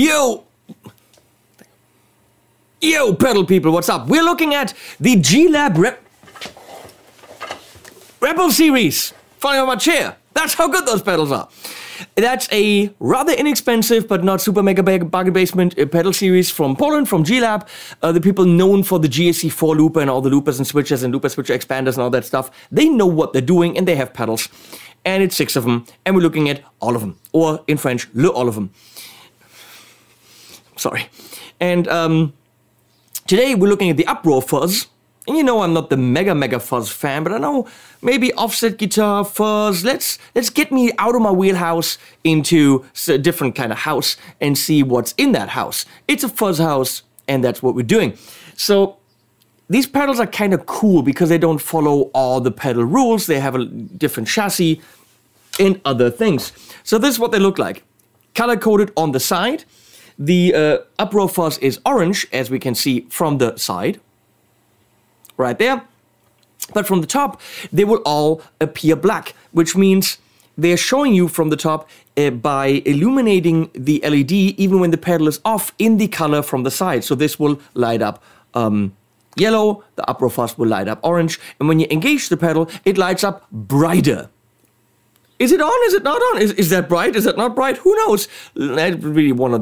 Yo, pedal people, what's up? We're looking at the GLab Rebel series. Falling on my chair. That's how good those pedals are. That's a rather inexpensive but not super mega bargain basement pedal series from Poland, from GLab. The people known for the GSC4 looper and all the loopers and switches and looper switcher expanders and all that stuff. They know what they're doing and they have pedals. And it's 6 of them. And we're looking at all of them. Or in French, all of them. Sorry. And today we're looking at the Uproar Fuzz. And you know I'm not the mega fuzz fan, but I know maybe offset guitar, fuzz. Let's get me out of my wheelhouse into a different kind of house and see what's in that house. It's a fuzz house, and that's what we're doing. So these pedals are kind of cool because they don't follow all the pedal rules. They have a different chassis and other things. So this is what they look like. Color-coded on the side. The Uproar Fuzz is orange, as we can see from the side. Right there. But from the top, they will all appear black, which means they're showing you from the top by illuminating the LED, even when the pedal is off, in the color from the side. So this will light up yellow, the Uproar Fuzz will light up orange, and when you engage the pedal, it lights up brighter. Is it on? Is it not on? Is that bright? Is that not bright? Who knows? That's really one of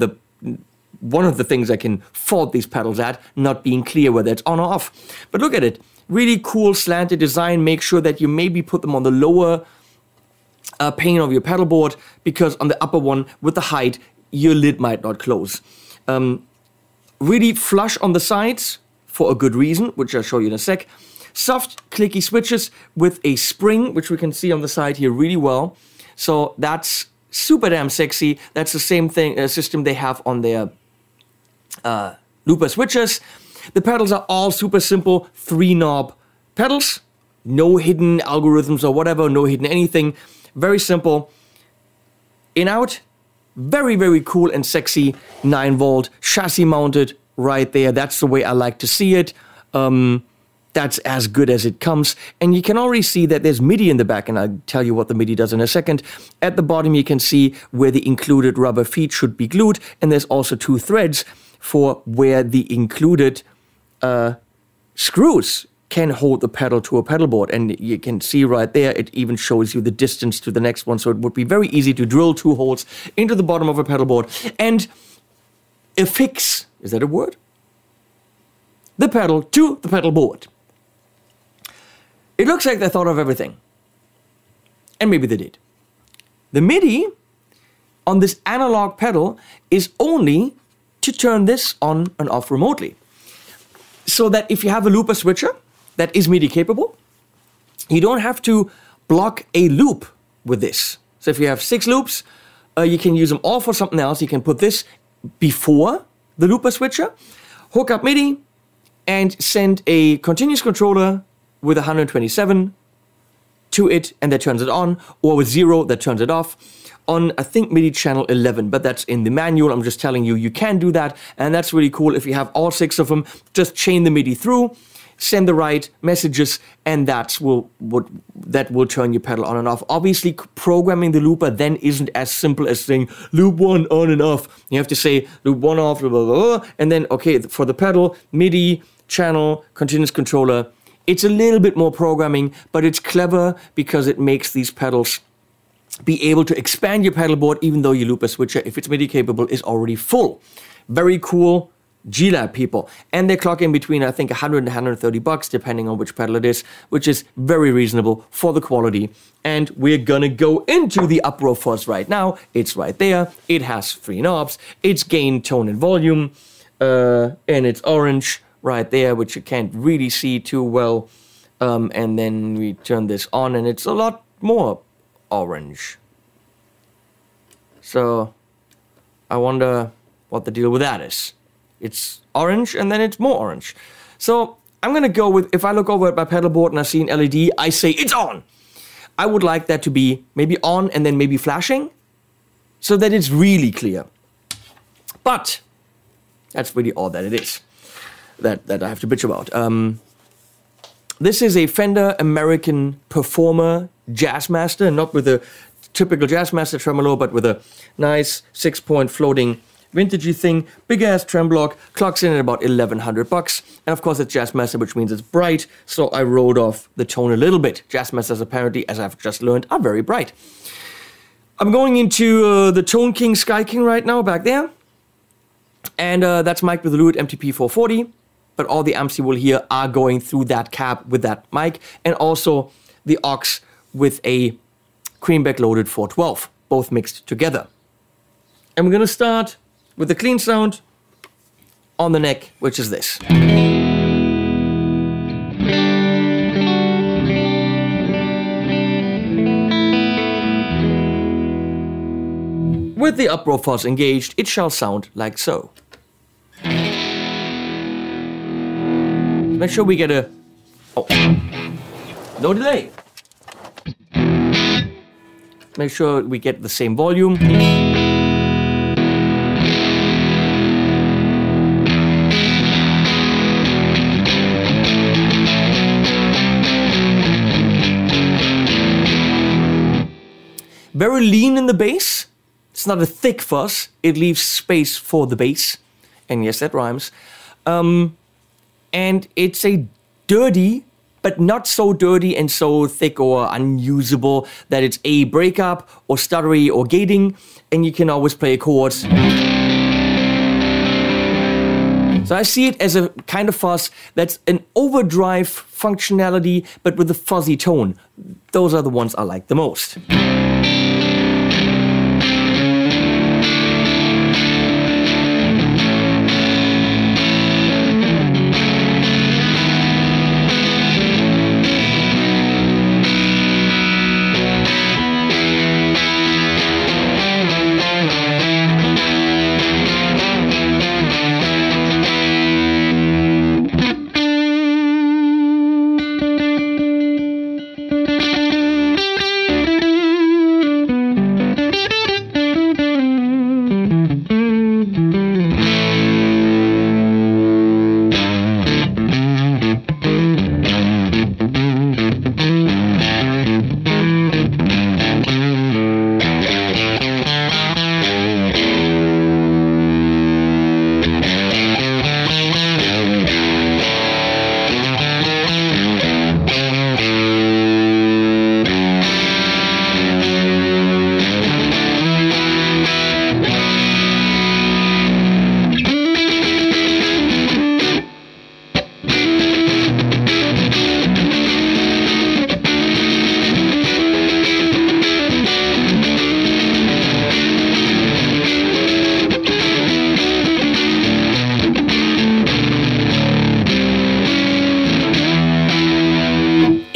the things I can fault these pedals at, not being clear whether it's on or off. But look at it. Really cool slanted design. Make sure that you maybe put them on the lower pane of your pedal board, because on the upper one with the height, your lid might not close. Really flush on the sides for a good reason, which I'll show you in a sec. Soft, clicky switches with a spring, which we can see on the side here really well. So that's super damn sexy. That's the same thing system they have on their looper switches. The pedals are all super simple 3-knob pedals. No hidden algorithms or whatever, no hidden anything. Very simple. In out, very cool and sexy 9-volt chassis mounted right there. That's the way I like to see it. That's as good as it comes. And you can already see that there's Midi in the back, and I'll tell you what the Midi does in a second. At the bottom, you can see where the included rubber feet should be glued, and there's also 2 threads for where the included screws can hold the pedal to a pedal board. And you can see right there, it even shows you the distance to the next one, so it would be very easy to drill 2 holes into the bottom of a pedal board and affix, is that a word? The pedal to the pedal board. It looks like they thought of everything. And maybe they did. The Midi on this analog pedal is only to turn this on and off remotely. So that if you have a looper switcher that is Midi capable, you don't have to block a loop with this. So if you have 6 loops, you can use them all for something else. You can put this before the looper switcher, hook up Midi, and send a continuous controller with 127 to it, and that turns it on, or with 0 that turns it off on, I think, Midi channel 11, but that's in the manual. I'm just telling you, you can do that, and that's really cool. If you have all 6 of them, just chain the Midi through, send the right messages, and that will turn your pedal on and off. Obviously, programming the looper then isn't as simple as saying loop 1 on and off. You have to say loop 1 off, blah, blah, blah, and then, okay, for the pedal, Midi, channel, continuous controller. It's a little bit more programming, but it's clever because it makes these pedals be able to expand your pedal board even though your looper switcher, if it's Midi capable, is already full. Very cool GLab people. And they clock in between, I think, 100 and 130 bucks, depending on which pedal it is, which is very reasonable for the quality. And we're gonna go into the Uproar Fuzz right now. It's right there. It has 3 knobs. It's gain, tone, and volume. And it's orange right there, which you can't really see too well. And then we turn this on, and it's a lot more orange. So I wonder what the deal with that is. It's orange, and then it's more orange. So I'm gonna go with, if I look over at my pedal board and I see an LED, I say it's on. I would like that to be maybe on and then maybe flashing, so that it's really clear. But that's really all that it is that I have to bitch about. This is a Fender American Performer Jazzmaster, not with a typical Jazzmaster tremolo, but with a nice 6-point floating vintagey thing, big ass trem block, clocks in at about $1,100. And of course it's Jazzmaster, which means it's bright, so I rolled off the tone a little bit. Jazzmasters apparently, as I've just learned, are very bright. I'm going into the Tone King Sky King right now, back there. And that's mic'd with the Lewitt MTP 440. But all the amps you will hear are going through that cab with that mic. And also the aux with a Creamback loaded 412, both mixed together. And we're gonna start with the clean sound on the neck, which is this. With the Uproar Fuzz engaged, it shall sound like so. Make sure we get a... Oh, no delay. Make sure we get the same volume. Very lean in the bass. It's not a thick fuzz. It leaves space for the bass. And yes, that rhymes. And it's a dirty, but not so dirty and so thick or unusable that it's a breakup or stuttery or gating, and you can always play chords. So I see it as a kind of fuzz that's an overdrive functionality, but with a fuzzy tone. Those are the ones I like the most.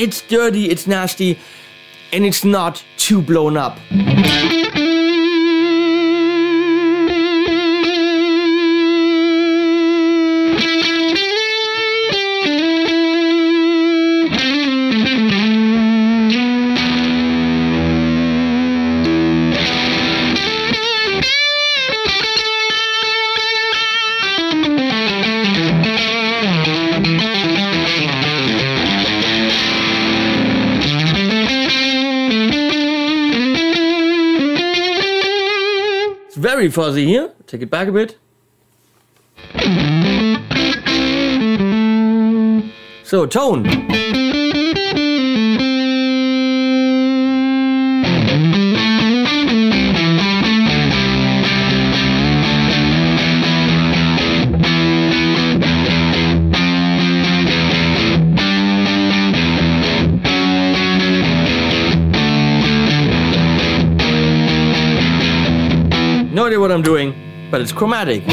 It's dirty, it's nasty, and it's not too blown up. Very fuzzy here. Take it back a bit. So, tone. No idea what I'm doing, but it's chromatic.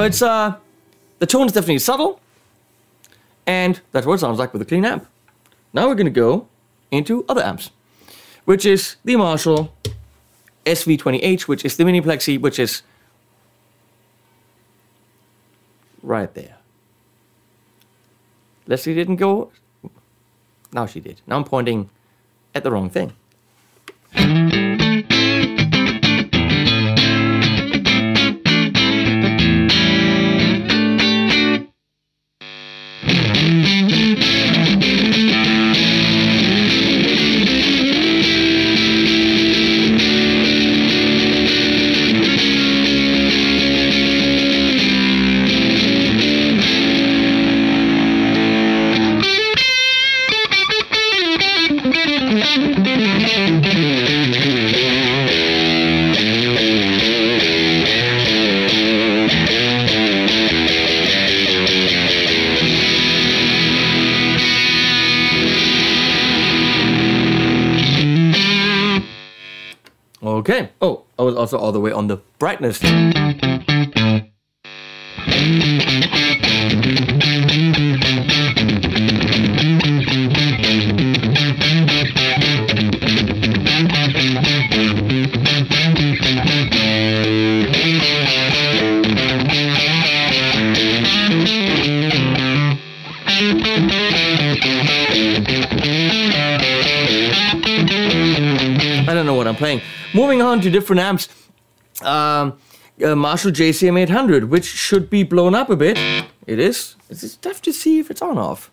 it's the tone is definitely subtle, and that's what it sounds like with a clean amp. Now we're gonna go into other amps, which is the Marshall SV20H, which is the mini plexi, which is right there. Leslie didn't go. Now she did. Now I'm pointing at the wrong thing. Okay. Oh, I was also all the way on the brightness. I don't know what I'm playing. Moving on to different amps. Marshall JCM 800, which should be blown up a bit. It is. It's tough to see if it's on or off.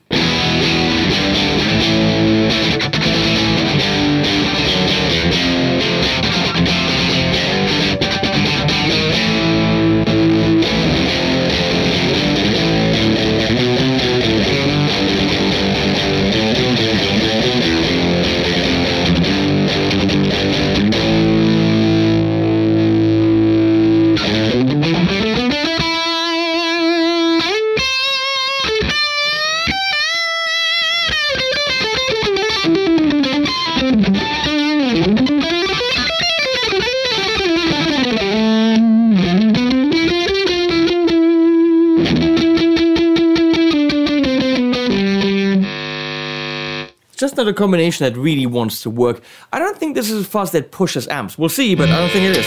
Just not a combination that really wants to work. I don't think this is a fuzz that pushes amps. We'll see, but I don't think it is.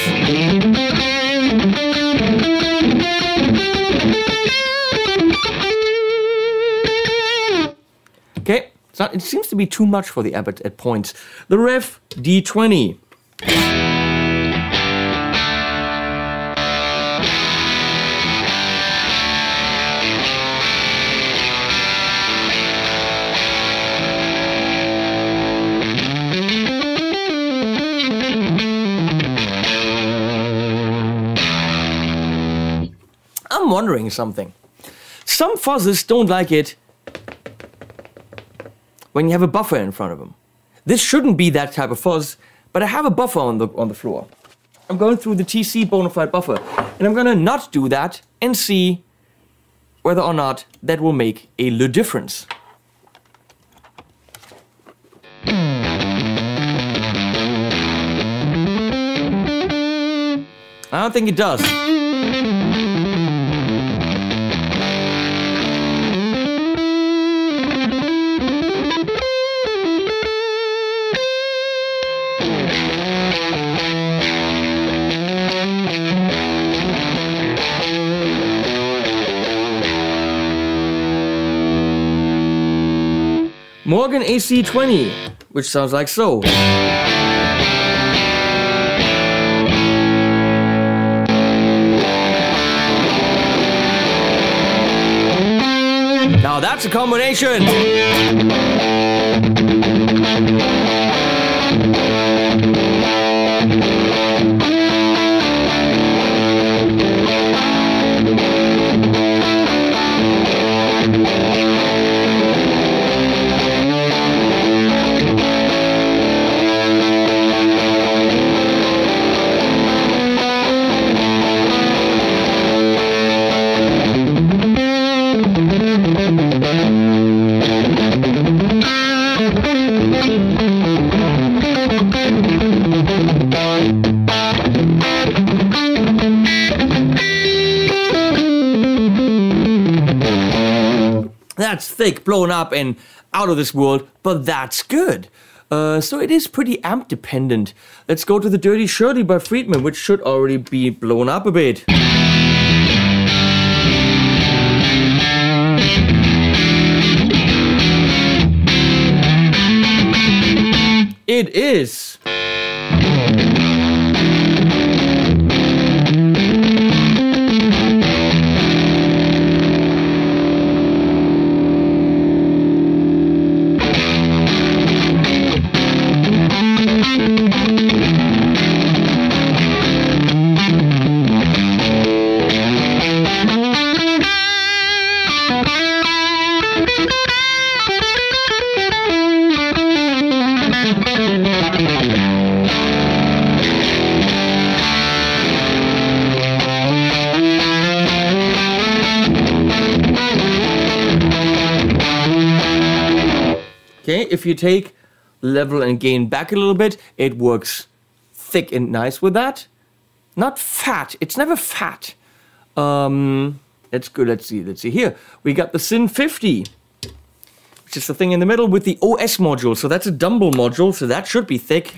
Okay, it seems to be too much for the amp at points. The Rev D20. I'm wondering something. Some fuzzes don't like it when you have a buffer in front of them. This shouldn't be that type of fuzz, but I have a buffer on the floor. I'm going through the TC Bonafide buffer, and I'm gonna not do that and see whether or not that will make a little difference. I don't think it does. Morgan AC20, which sounds like so. Now that's a combination. That's thick, blown up, and out of this world, but that's good. So it is pretty amp dependent. Let's go to the Dirty Shirley by Friedman, which should already be blown up a bit. It is. Okay, if you take level and gain back a little bit, it works thick and nice with that. Not fat. It's never fat. That's good. Let's see here. We got the Syn 50, which is the thing in the middle with the OS module. So that's a Dumble module, so that should be thick.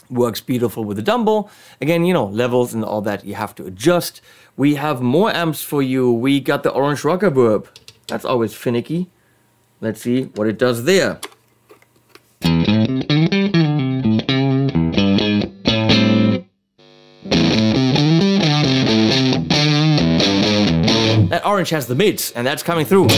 Works beautiful with the Dumble. Again, you know, levels and all that you have to adjust. We have more amps for you. We got the Orange Rock Reverb. That's always finicky. Let's see what it does there. That orange has the mids, and that's coming through.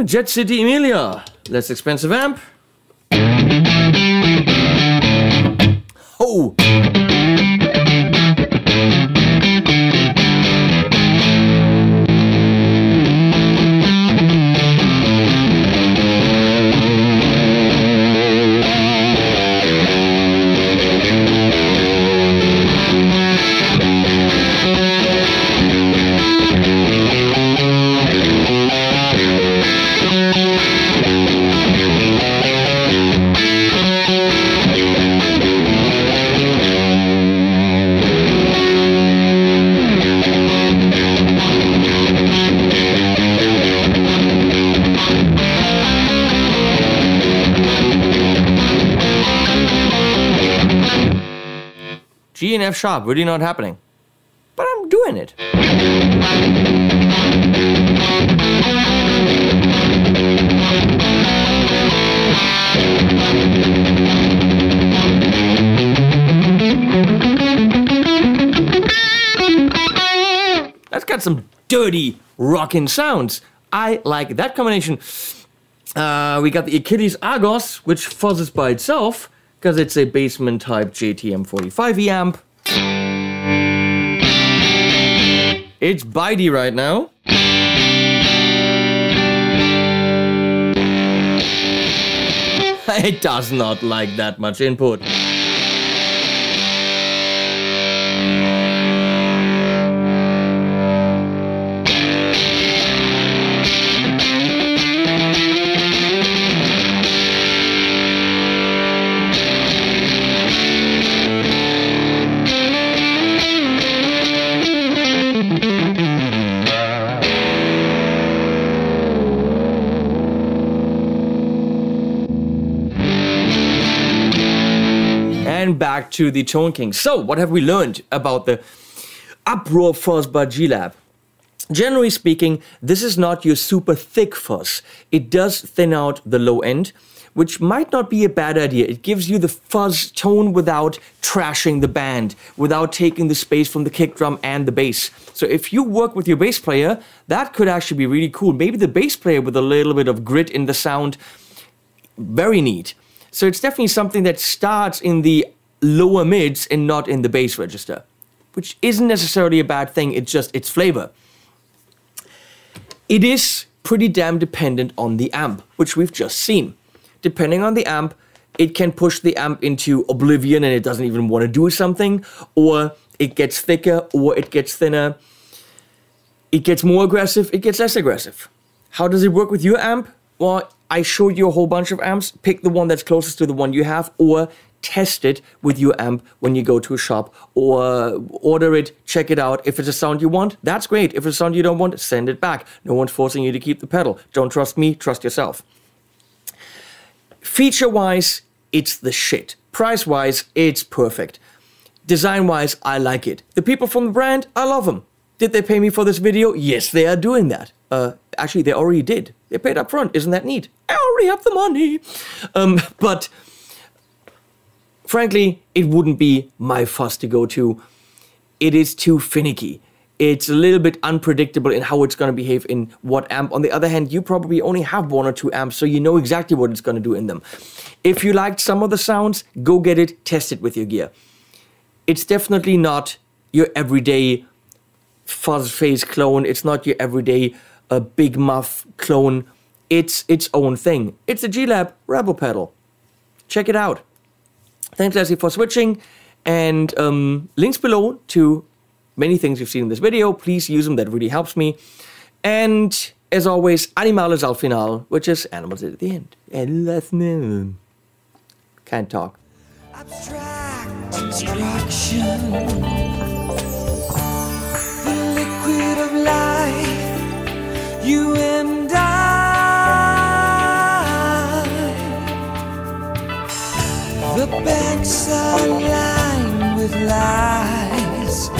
Jet City Emilia, less expensive amp. Oh! G and F sharp, really not happening. But I'm doing it. That's got some dirty rockin' sounds. I like that combination. We got the Achilles Argos, which fuzzes by itself, because it's a basement type JTM 45E amp. It's bitey right now. It does not like that much input. and back to the Tone King. So, what have we learned about the Uproar Fuzz by GLab? Generally speaking, this is not your super thick fuzz. It does thin out the low end, which might not be a bad idea. It gives you the fuzz tone without trashing the band, without taking the space from the kick drum and the bass. So if you work with your bass player, that could actually be really cool. Maybe the bass player with a little bit of grit in the sound, very neat. So it's definitely something that starts in the lower mids and not in the bass register, which isn't necessarily a bad thing, it's flavor. It is pretty damn dependent on the amp, which we've just seen. Depending on the amp, it can push the amp into oblivion and it doesn't even want to do something, or it gets thicker, or it gets thinner. It gets more aggressive, it gets less aggressive. How does it work with your amp? Well, I showed you a whole bunch of amps. Pick the one that's closest to the one you have, or test it with your amp when you go to a shop, or order it, check it out. If it's a sound you want, that's great. If it's a sound you don't want, send it back. No one's forcing you to keep the pedal. Don't trust me, trust yourself. Feature-wise, it's the shit. Price-wise, it's perfect. Design-wise, I like it. The people from the brand, I love them. Did they pay me for this video? Yes, they are doing that. Actually, they already did. They paid up front. Isn't that neat? I already have the money. But frankly, it wouldn't be my fuzz to go to. It is too finicky. It's a little bit unpredictable in how it's going to behave in what amp. On the other hand, you probably only have 1 or 2 amps, so you know exactly what it's going to do in them. If you liked some of the sounds, go get it, test it with your gear. It's definitely not your everyday fuzz phase clone. It's not your everyday big muff clone. It's its own thing. It's a GLab Rebel pedal. Check it out. Thanks, Leslie, for switching. And links below to many things you've seen in this video. Please use them. That really helps me. And as always, animales al final, which is animals at the end. And last name. Can't talk. Abstract instruction. The liquid of life. You and the banks are lined with lies.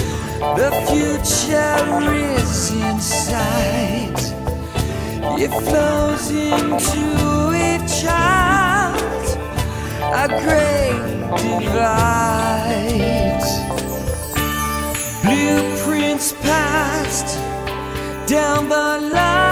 The future is in sight. It flows into a child, a great divide. Blueprints passed down the line.